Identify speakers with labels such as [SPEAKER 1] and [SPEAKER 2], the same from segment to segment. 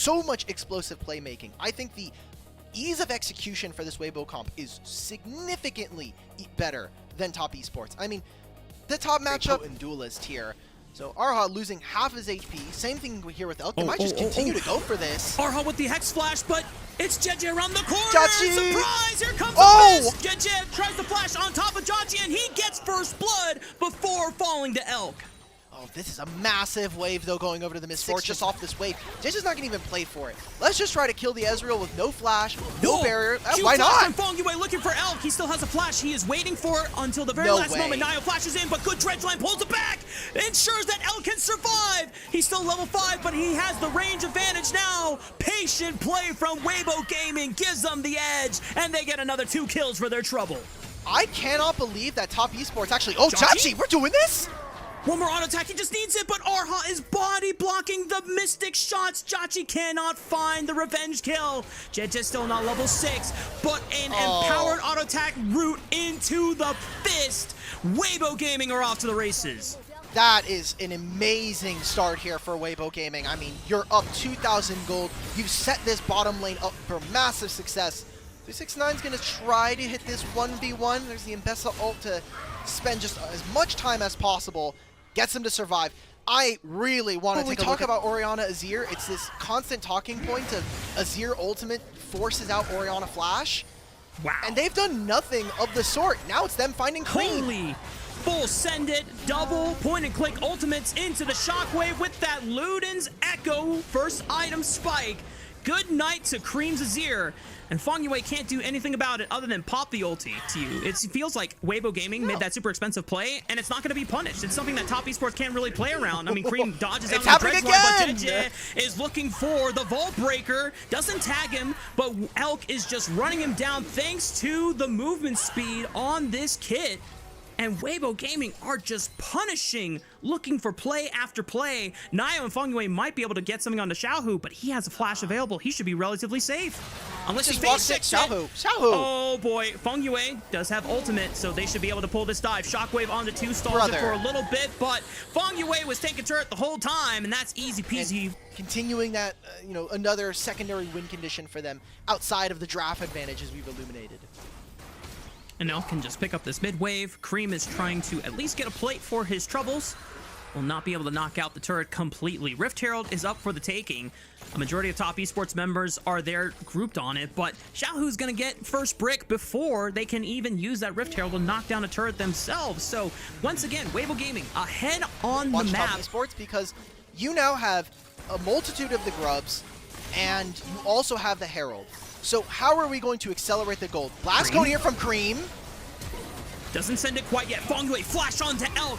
[SPEAKER 1] so much explosive playmaking. I think the ease of execution for this Weibo comp is significantly better than top esports. I mean, the top matchup and duelist here. So Erha losing half his HP. Same thing here with Elk. They might just continue to go for this.
[SPEAKER 2] Erha with the Hex Flash, but it's Jiejie around the corner.
[SPEAKER 1] JackeyLove!
[SPEAKER 2] Surprise! Here comes the Peyz. Jiejie tries to flash on top of JackeyLove, and he gets first blood before falling to Elk.
[SPEAKER 1] Oh, this is a massive wave, though, going over to the Misfortune just off this wave. Jiejie's not going to even play for it. Let's just try to kill the Ezreal with no flash, no barrier. Why not?
[SPEAKER 2] fengyue looking for Elk. He still has a flash. He is waiting for it until the very last moment. naiyou flashes in, but good dredge line pulls it back. Ensures that Elk can survive. He's still level 5, but he has the range advantage now. Patient play from Weibo Gaming gives them the edge, and they get another 2 kills for their trouble.
[SPEAKER 1] I cannot believe that top esports actually... Oh, JackeyLove, we're doing this?
[SPEAKER 2] One more auto attack, he just needs it, but Erha is body blocking the mystic shots. JackeyLove cannot find the revenge kill. Jiejie still not level 6, but an empowered auto attack route into the fist. Weibo Gaming are off to the races.
[SPEAKER 1] That is an amazing start here for Weibo Gaming. I mean, you're up 2,000 gold. You've set this bottom lane up for massive success. 369's going to try to hit this 1v1. There's the Mbessa ult to spend just as much time as possible. Gets him to survive. I really want to take a look about Orianna Azir. It's this constant talking point of Azir ultimate forces out Orianna flash.
[SPEAKER 2] Wow.
[SPEAKER 1] And they've done nothing of the sort. Now it's them finding Creme.
[SPEAKER 2] Holy full send it, double point and click ultimates into the shockwave with that Luden's Echo first item spike. Good night to Creme's Azir. And fengyue can't do anything about it other than pop the ulti to you. It feels like Weibo Gaming made that super expensive play, and it's not going to be punished. It's something that top esports can't really play around. I mean, Creme dodges out on the dredge line, but Jiejie is looking for the vault breaker. Doesn't tag him, but Elk is just running him down thanks to the movement speed on this kit. And Weibo Gaming are just punishing, looking for play after play. naiyou and fengyue might be able to get something on the Xiaohu, but he has a flash available. He should be relatively safe. Unless he face checks
[SPEAKER 1] Xiaohu.
[SPEAKER 2] Oh boy, fengyue does have ultimate, so they should be able to pull this dive. Shockwave onto 2, stalls it for a little bit, but fengyue was taking turret the whole time, and that's easy peasy.
[SPEAKER 1] And continuing that, you know, another secondary win condition for them outside of the draft advantages we've illuminated.
[SPEAKER 2] And Elk can just pick up this mid wave. Creme is trying to at least get a plate for his troubles. Will not be able to knock out the turret completely. Rift Herald is up for the taking. A majority of top esports members are there grouped on it, but Xiaohu's gonna get first brick before they can even use that Rift Herald to knock down a turret themselves. So once again, Weibo Gaming ahead on the map.
[SPEAKER 1] Top esports because you now have a multitude of the grubs, and you also have the Herald. So how are we going to accelerate the gold? Blast cone here from Creme.
[SPEAKER 2] Doesn't send it quite yet. fengyue flash onto Elk.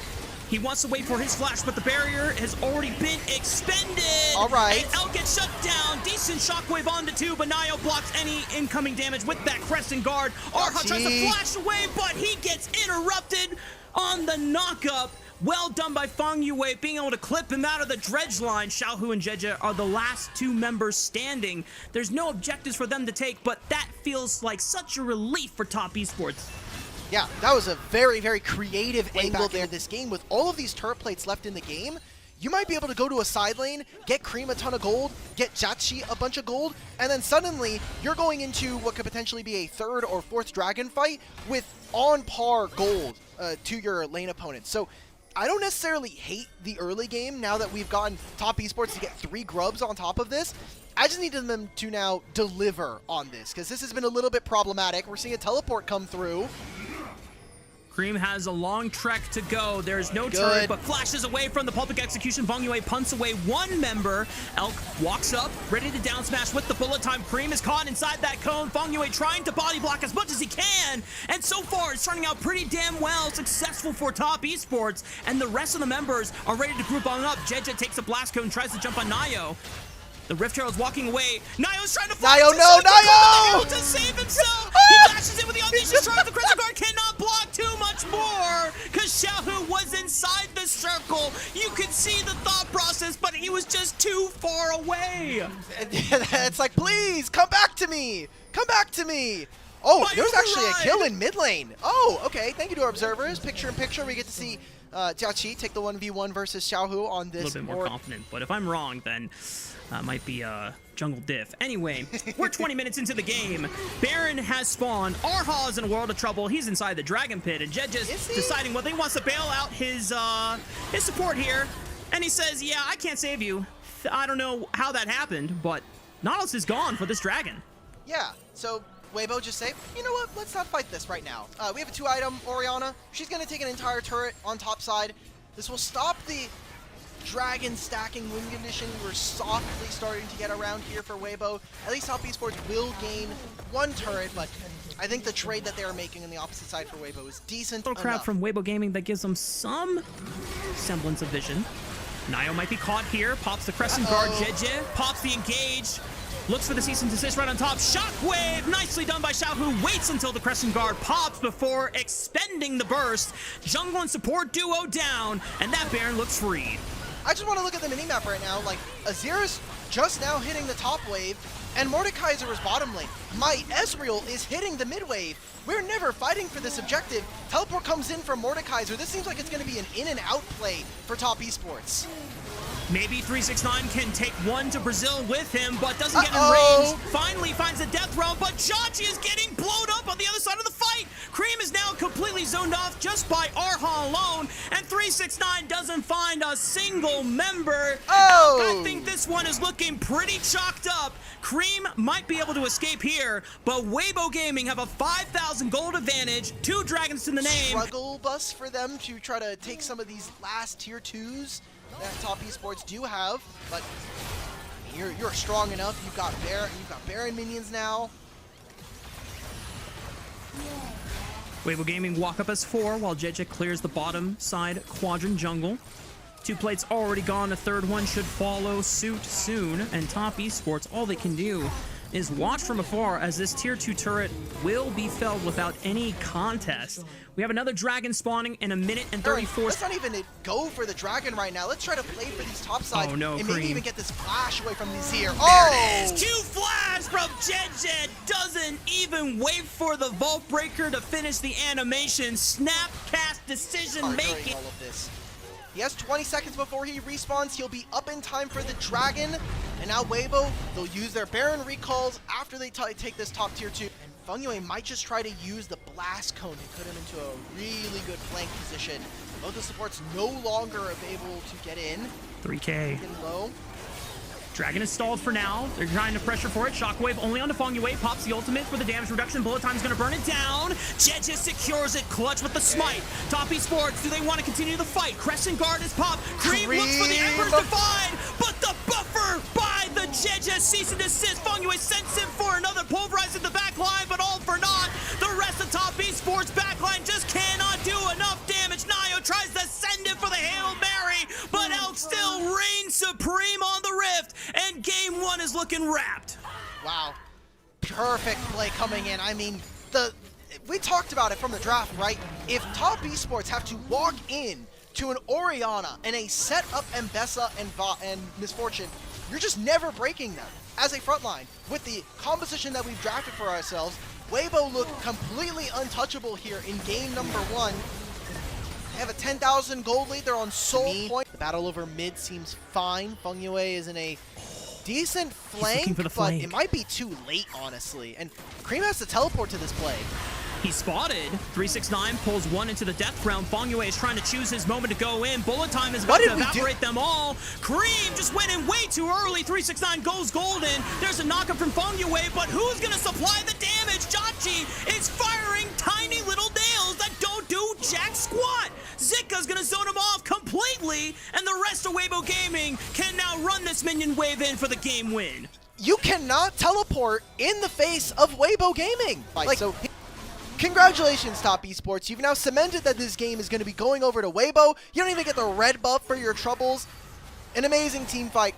[SPEAKER 2] He wants to wait for his flash, but the barrier has already been expended.
[SPEAKER 1] All right.
[SPEAKER 2] And Elk gets shut down. Decent shockwave onto 2, but naiyou blocks any incoming damage with that crescent guard. Erha tries to flash away, but he gets interrupted on the knockup. Well done by fengyue, being able to clip him out of the dredge line. Xiaohu and Jiejie are the last 2 members standing. There's no objectives for them to take, but that feels like such a relief for top esports.
[SPEAKER 1] Yeah, that was a very, very creative angle there. This game, with all of these turret plates left in the game, you might be able to go to a side lane, get Creme a ton of gold, get JackeyLove a bunch of gold, and then suddenly you're going into what could potentially be a 3rd or 4th dragon fight with on par gold to your lane opponent. So I don't necessarily hate the early game now that we've gotten top esports to get 3 grubs on top of this. I just need them to now deliver on this, because this has been a little bit problematic. We're seeing a teleport come through.
[SPEAKER 2] Creme has a long trek to go. There's no turret, but flashes away from the public execution. fengyue punts away 1 member. Elk walks up, ready to down smash with the bullet time. Creme is caught inside that cone. fengyue trying to body block as much as he can. And so far, it's turning out pretty damn well. Successful for top esports. And the rest of the members are ready to group on up. Jiejie takes a blast cone, tries to jump on naiyou. The Rift Herald's walking away. naiyou's trying to flash naiyou to save himself. He flashes in with the audacious charge. The Crescent Guard cannot block too much more because Xiaohu was inside the circle. You could see the thought process, but he was just too far away.
[SPEAKER 1] It's like, please, come back to me. Come back to me. Oh, there's actually a kill in mid lane. Oh, okay. Thank you to our observers. Picture in picture, we get to see JackeyLove take the 1v1 versus Xiaohu on this.
[SPEAKER 2] A little bit more confident, but if I'm wrong, then might be a jungle diff. Anyway, we're 20 minutes into the game. Baron has spawned. Erha is in a world of trouble. He's inside the dragon pit, and Jiejie's deciding whether he wants to bail out his support here. And he says, yeah, I can't save you. I don't know how that happened, but Nautilus is gone for this dragon.
[SPEAKER 1] Yeah, so Waybo just say, you know what, let's not fight this right now. We have a 2-item Orianna. She's going to take an entire turret on top side. This will stop the dragon stacking win condition we're softly starting to get around here for Waybo. At least Top Esports will gain 1 turret, but I think the trade that they are making on the opposite side for Waybo is decent enough.
[SPEAKER 2] Crowd from Weibo Gaming that gives them some semblance of vision. naiyou might be caught here. Pops the Crescent Guard. Jiejie pops the engage. Looks for the cease and desist right on top. Shockwave, nicely done by Xiaohu. Waits until the Crescent Guard pops before expending the burst. Jungle and support duo down, and that Baron looks freed.
[SPEAKER 1] I just want to look at the minimap right now. Like, Azir's just now hitting the top wave, and Mordekaiser is bottom lane. My Ezreal is hitting the mid wave. We're never fighting for this objective. Teleport comes in from Mordekaiser. This seems like it's going to be an in and out play for Top Esports.
[SPEAKER 2] Maybe 369 can take one to Brazil with him, but doesn't get in range. Finally finds the death realm, but Jiejie is getting blown up on the other side of the fight. Creme is now completely zoned off just by Erha alone, and 369 doesn't find a single member. I think this one is looking pretty chalked up. Creme might be able to escape here, but Weibo Gaming have a 5,000 gold advantage, 2 dragons to the name.
[SPEAKER 1] Struggle bus for them to try to take some of these last tier 2s that Top Esports do have, but you're strong enough. You've got Baron minions now.
[SPEAKER 2] Weibo Gaming walk up as 4 while Jiejie clears the bottom side quadrant jungle. 2 plates already gone, a 3rd one should follow suit soon, and Top Esports, all they can do is watch from afar as this tier 2 turret will be felled without any contest. We have another dragon spawning in 1 minute and 34
[SPEAKER 1] Let's not even go for the dragon right now. Let's try to play for these top sides and maybe even get this flash away from these here.
[SPEAKER 2] There it is! Q flash from Jiejie. Doesn't even wait for the Vault Breaker to finish the animation. Snap cast decision making.
[SPEAKER 1] All of this. He has 20 seconds before he respawns. He'll be up in time for the dragon. And now Waybo, they'll use their Baron recalls after they take this top tier 2. And fengyue might just try to use the blast cone to put him into a really good flank position. Both the supports no longer able to get in.
[SPEAKER 2] 3K.
[SPEAKER 1] Low.
[SPEAKER 2] Dragon is stalled for now. They're trying to pressure for it. Shockwave only onto fengyue. Pops the ultimate for the damage reduction. Bullet time is going to burn it down. Jiejie secures it. Clutch with the smite. Top Esports, do they want to continue the fight? Crescent Guard is popped. Creme looks for the Emperor's Divide, but the buffer by the Jiejie cease and desist. Fengyue sends him for another pulverize in the back line, but all for naught. The rest of Top Esports backline just cannot do enough damage. naiyou tries to send it for the Hail Mary, but Elk still reigns supreme on the Rift. And game 1 is looking wrapped.
[SPEAKER 1] Wow. Perfect play coming in. I mean, we talked about it from the draft, right? If Top Esports have to walk in to an Orianna and a set up Mbessa and Misfortune, you're just never breaking them as a frontline. With the composition that we've drafted for ourselves, Waybo looked completely untouchable here in game number 1. They have a 10,000 gold lead. They're on soul point. The battle over mid seems fine. fengyue is in a decent flank, but it might be too late, honestly. And Creme has to teleport to this play.
[SPEAKER 2] He's spotted. 369 pulls one into the death realm. fengyue is trying to choose his moment to go in. Bullet time is about to evaporate them all. Creme just went in way too early. 369 goes golden. There's a knockup from fengyue, but who's going to supply the damage? Jiejie is firing tiny little nails that don't do jack squat. Zika's going to zone him off completely, and the rest of Weibo Gaming can now run this minion wave in for the game win.
[SPEAKER 1] You cannot teleport in the face of Weibo Gaming. Congratulations, Top Esports. You've now cemented that this game is going to be going over to Waybo. You don't even get the red buff for your troubles. An amazing team fight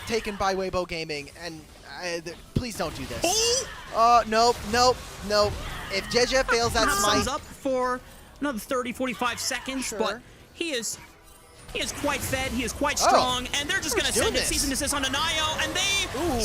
[SPEAKER 1] taken by Weibo Gaming, and please don't do this. Nope. If Jiejie fails that smite...
[SPEAKER 2] up for another 30-45 seconds, but he is quite fed, he is quite strong, and they're just going to send it cease and desist on naiyou, and they...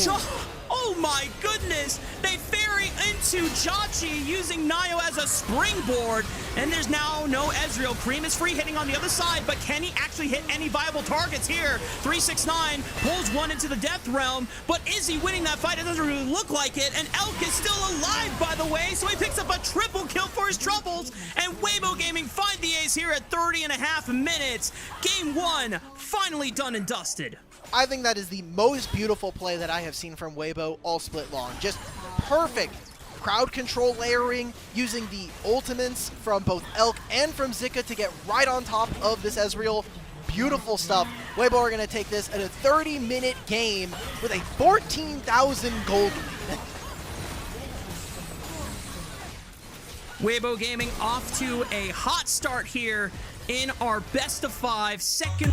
[SPEAKER 2] Oh my goodness! They ferry into Jiejie using naiyou as a springboard, and there's now no Ezreal. Creme is free hitting on the other side, but can he actually hit any viable targets here? 369 pulls one into the death realm, but is he winning that fight? It doesn't really look like it, and Elk is still alive, by the way, so he picks up a triple kill for his troubles, and Waybo Gaming find the ace here at 30.5 minutes. Game 1 finally done and dusted.
[SPEAKER 1] I think that is the most beautiful play that I have seen from Waybo all split long. Just perfect crowd control layering, using the ultimates from both Elk and from Zika to get right on top of this Ezreal. Beautiful stuff. Waybo are going to take this at a 30-minute game with a 14,000 gold lead.
[SPEAKER 2] Waybo Gaming off to a hot start here in our best of 5 second